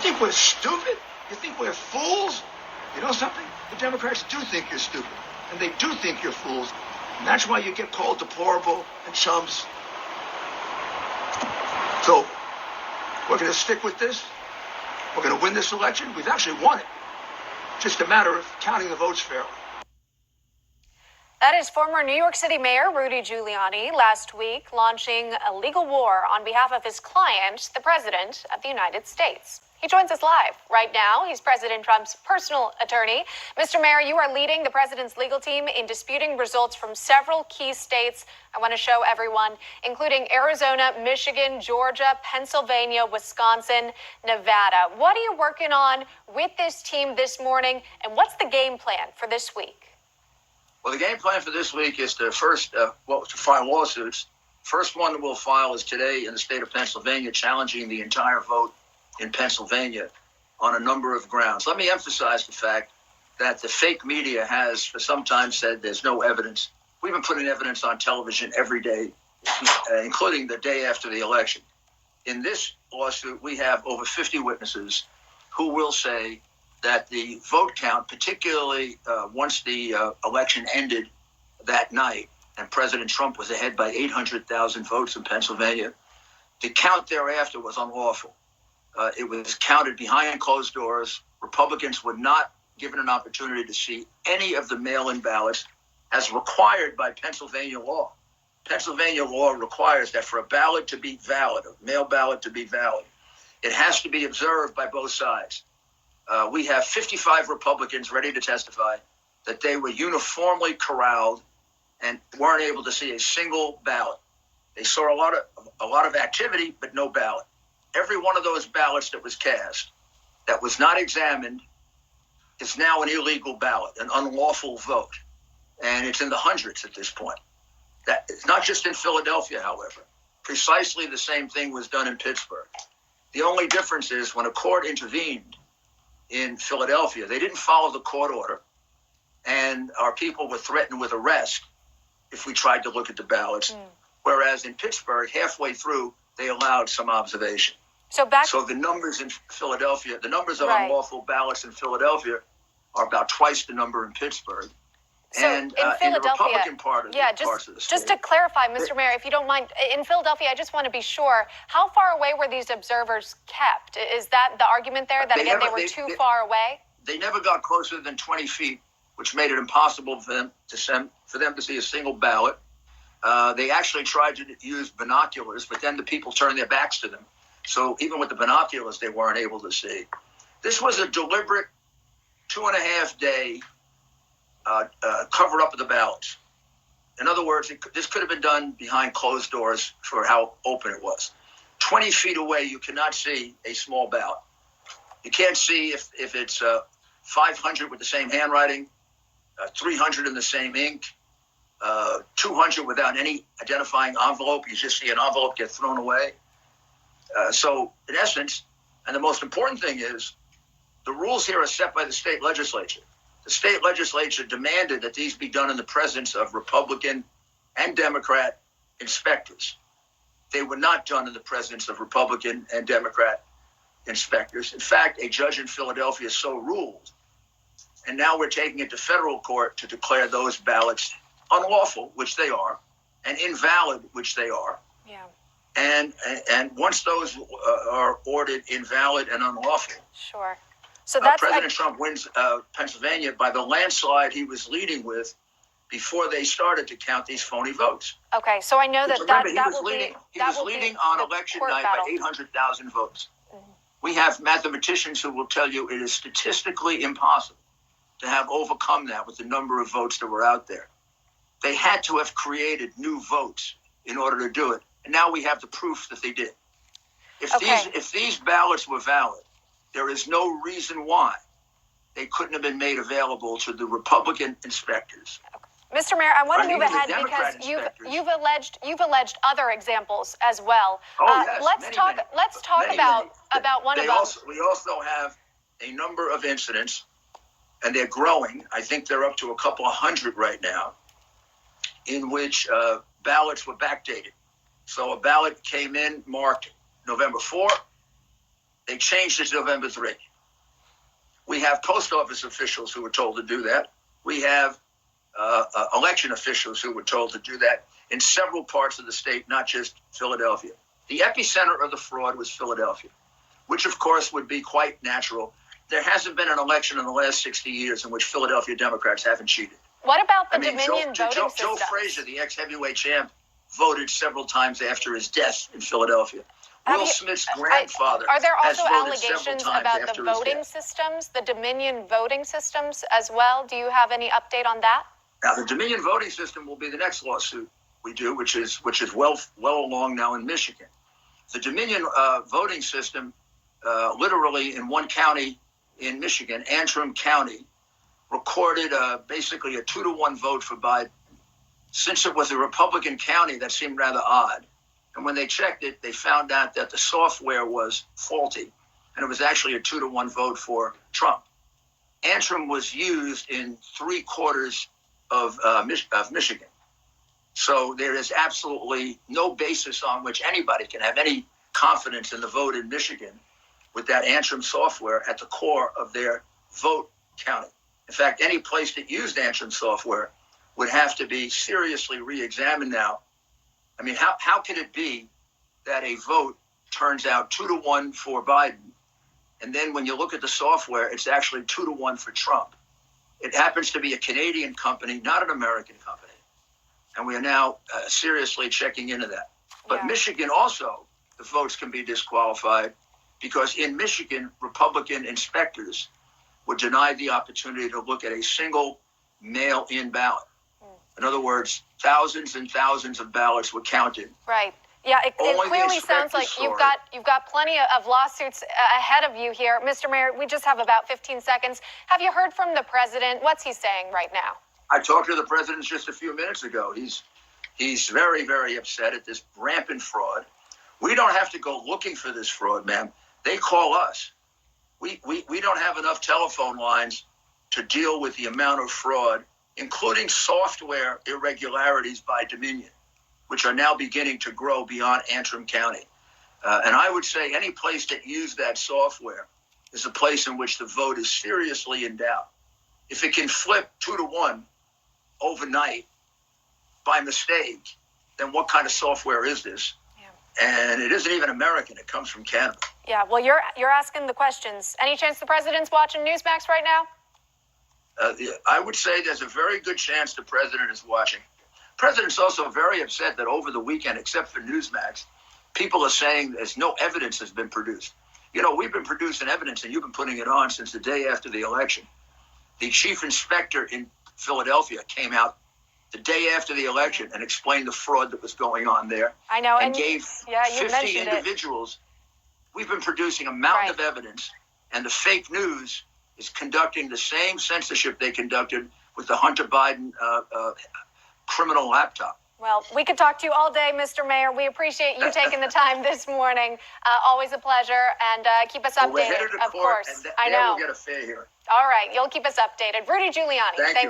think we're stupid? You think we're fools? You know something? The Democrats do think you're stupid. And they do think you're fools. And that's why you get called deplorable and chumps. So, we're going to stick with this. We're going to win this election. We've actually won it. Just a matter of counting the votes fairly. That is former New York City Mayor Rudy Giuliani last week launching a legal war on behalf of his client, the President of the United States. He joins us live right now. He's President Trump's personal attorney. Mr. Mayor, you are leading the president's legal team in disputing results from several key states. I want to show everyone, including Arizona, Michigan, Georgia, Pennsylvania, Wisconsin, Nevada. What are you working on with this team this morning, and what's the game plan for this week? Well, the game plan for this week is to first to file lawsuits. First one that we'll file is today in the state of Pennsylvania, challenging the entire vote in Pennsylvania on a number of grounds. Let me emphasize the fact that the fake media has for some time said there's no evidence. We've been putting evidence on television every day, including the day after the election. In this lawsuit, we have over 50 witnesses who will say that the vote count, particularly once the election ended that night and President Trump was ahead by 800,000 votes in Pennsylvania, the count thereafter was unlawful. It was counted behind closed doors. Republicans were not given an opportunity to see any of the mail-in ballots as required by Pennsylvania law. Pennsylvania law requires that for a ballot to be valid, a mail ballot to be valid, it has to be observed by both sides. We have 55 Republicans ready to testify that they were uniformly corralled and weren't able to see a single ballot. They saw a lot of activity, but no ballot. Every one of those ballots that was cast, that was not examined, is now an illegal ballot, an unlawful vote. And it's in the hundreds at this point. That it's not just in Philadelphia, however. Precisely the same thing was done in Pittsburgh. The only difference is when a court intervened in Philadelphia, they didn't follow the court order, and our people were threatened with arrest if we tried to look at the ballots. Whereas in Pittsburgh, halfway through, they allowed some observation. So the numbers in Philadelphia, the numbers of unlawful ballots in Philadelphia are about twice the number in Pittsburgh. So and in the Republican part of parts of the state. Just to clarify, Mr. Mayor, if you don't mind, in Philadelphia, I just want to be sure, how far away were these observers kept? Is that the argument there, that they were too far away? They never got closer than 20 feet, which made it impossible for them to see a single ballot. They actually tried to use binoculars, but then the people turned their backs to them. So even with the binoculars, they weren't able to see. This was a deliberate 2.5-day cover-up of the ballots. In other words, this could have been done behind closed doors for how open it was. 20 feet away, you cannot see a small ballot. You can't see if it's 500 with the same handwriting, 300 in the same ink, 200 without any identifying envelope. You just see an envelope get thrown away. So in essence, and the most important thing is, the rules here are set by the state legislature. The state legislature demanded that these be done in the presence of Republican and Democrat inspectors. They were not done in the presence of Republican and Democrat inspectors. In fact, a judge in Philadelphia so ruled. And now we're taking it to federal court to declare those ballots unlawful, which they are, and invalid, which they are. Yeah. And once those are ordered invalid and unlawful, sure. So that's President Trump wins Pennsylvania by the landslide he was leading with before they started to count these phony votes. Okay, so I know that he was leading on election night by 800,000 votes. Mm-hmm. We have mathematicians who will tell you it is statistically impossible to have overcome that with the number of votes that were out there. They had to have created new votes in order to do it. And now we have the proof that they did. If these ballots were valid, there is no reason why they couldn't have been made available to the Republican inspectors. Mr. Mayor, I want to move ahead because you've alleged other examples as well. Oh, yes, let's talk about one of them. We also have a number of incidents, and they're growing. I think they're up to a couple of hundred right now, in which ballots were backdated. So a ballot came in marked November 4, They changed it to November 3. We have post office officials who were told to do that. We have election officials who were told to do that in several parts of the state, not just Philadelphia. The epicenter of the fraud was Philadelphia, which of course would be quite natural. There hasn't been an election in the last 60 years in which Philadelphia Democrats haven't cheated. What about the Dominion voting system? Joe Frazier, the ex-heavyweight champ, voted several times after his death in Philadelphia. Will Smith's grandfather are there also has allegations about the voting systems, the Dominion voting systems as well? Do you have any update on that? Now, the Dominion voting system will be the next lawsuit we do, which is well along now in Michigan. The Dominion voting system, literally in one county in Michigan, Antrim County, recorded basically a 2-to-1 vote for Biden. Since it was a Republican county, that seemed rather odd. And when they checked it, they found out that the software was faulty, and it was actually a 2-to-1 vote for Trump. Antrim was used in 3/4 of Michigan. So there is absolutely no basis on which anybody can have any confidence in the vote in Michigan with that Antrim software at the core of their vote counting. In fact, any place that used Antrim software would have to be seriously re-examined now. I mean, how can it be that a vote turns out 2-to-1 for Biden, and then when you look at the software, it's actually 2-to-1 for Trump? It happens to be a Canadian company, not an American company. And we are now seriously checking into that. But Michigan also, the votes can be disqualified because in Michigan, Republican inspectors were denied the opportunity to look at a single mail-in ballot. In other words, thousands and thousands of ballots were counted. Right. Yeah, it clearly sounds like you've got plenty of lawsuits ahead of you here. Mr. Mayor, we just have about 15 seconds. Have you heard from the president? What's he saying right now? I talked to the president just a few minutes ago. He's very, very upset at this rampant fraud. We don't have to go looking for this fraud, ma'am. They call us. We don't have enough telephone lines to deal with the amount of fraud, including software irregularities by Dominion, which are now beginning to grow beyond Antrim County. And I would say any place that used that software is a place in which the vote is seriously in doubt. If it can flip 2-to-1 overnight by mistake, then what kind of software is this? And it isn't even American. It comes from Canada. Yeah, well, you're asking the questions. Any chance the president's watching Newsmax right now? I would say there's a very good chance the president is watching. The president's also very upset that over the weekend, except for Newsmax, people are saying there's no evidence has been produced. You know, we've been producing evidence, and you've been putting it on since the day after the election. The chief inspector in Philadelphia came out the day after the election and explained the fraud that was going on there. I know. And gave 50 individuals. We've been producing a mountain of evidence, and the fake news is conducting the same censorship they conducted with the Hunter Biden criminal laptop. Well, we could talk to you all day, Mr. Mayor. We appreciate you taking the time this morning. Always a pleasure. And keep us updated, we're headed to of court, course. And I know. We'll get a fair hearing. All right. You'll keep us updated. Rudy Giuliani, Thanks.